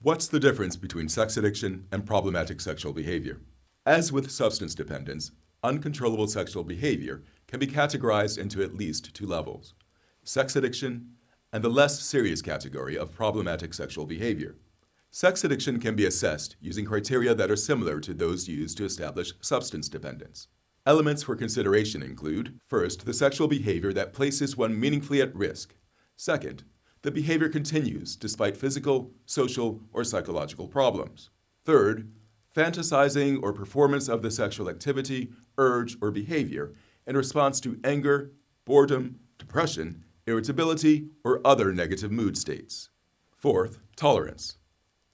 What's the difference between sex addiction and problematic sexual behavior? As with substance dependence, uncontrollable sexual behavior can be categorized into at least two levels: sex addiction and the less serious category of problematic sexual behavior. Sex addiction can be assessed using criteria that are similar to those used to establish substance dependence. Elements for consideration include, first, the sexual behavior that places one meaningfully at risk. Second, the behavior continues despite physical, social, or psychological problems. Third, fantasizing or performance of the sexual activity, urge, or behavior in response to anger, boredom, depression, irritability, or other negative mood states. Fourth, tolerance.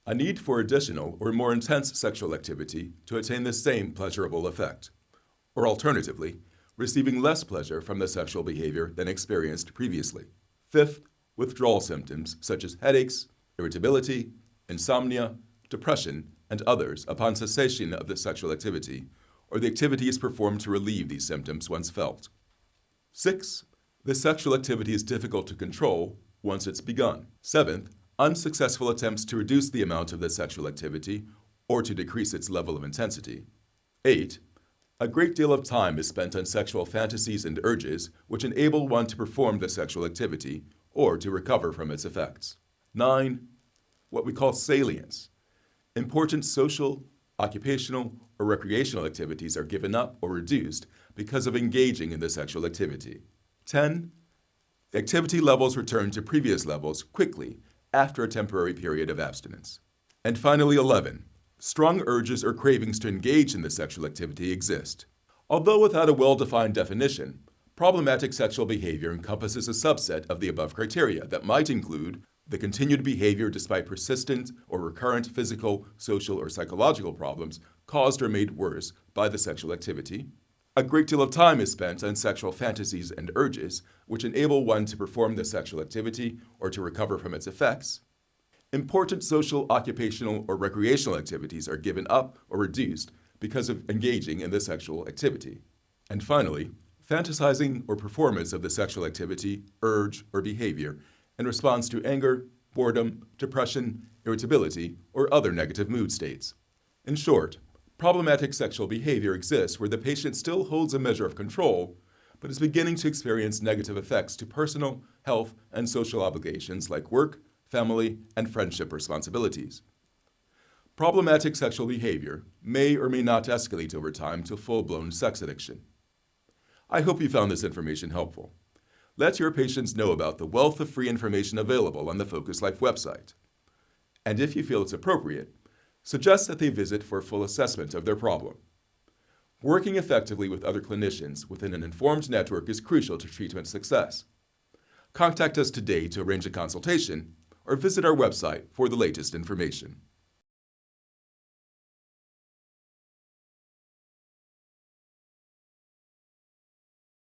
A need for additional or more intense sexual activity to attain the same pleasurable effect. Or alternatively, receiving less pleasure from the sexual behavior than experienced previously. Fifth, withdrawal symptoms such as headaches, irritability, insomnia, depression, and others upon cessation of the sexual activity, or the activity is performed to relieve these symptoms once felt. 6. The sexual activity is difficult to control once it's begun. 7th, unsuccessful attempts to reduce the amount of the sexual activity or to decrease its level of intensity. 8. A great deal of time is spent on sexual fantasies and urges which enable one to perform the sexual activity or to recover from its effects. 9. What we call salience. Important social, occupational, or recreational activities are given up or reduced because of engaging in the sexual activity. 10. The activity levels return to previous levels quickly after a temporary period of abstinence. And finally, 11. Strong urges or cravings to engage in the sexual activity exist. Although without a well-defined definition, problematic sexual behavior encompasses a subset of the above criteria that might include the continued behavior despite persistent or recurrent physical, social, or psychological problems caused or made worse by the sexual activity. A great deal of time is spent on sexual fantasies and urges, which enable one to perform the sexual activity or to recover from its effects. Important social, occupational, or recreational activities are given up or reduced because of engaging in the sexual activity. And finally, fantasizing or performance of the sexual activity, urge, or behavior in response to anger, boredom, depression, irritability, or other negative mood states. In short, problematic sexual behavior exists where the patient still holds a measure of control, but is beginning to experience negative effects to personal, health, and social obligations like work, family, and friendship responsibilities. Problematic sexual behavior may or may not escalate over time to full-blown sex addiction. I hope you found this information helpful. Let your patients know about the wealth of free information available on the PhocusLife website. And if you feel it's appropriate, suggest that they visit for a full assessment of their problem. Working effectively with other clinicians within an informed network is crucial to treatment success. Contact us today to arrange a consultation or visit our website for the latest information.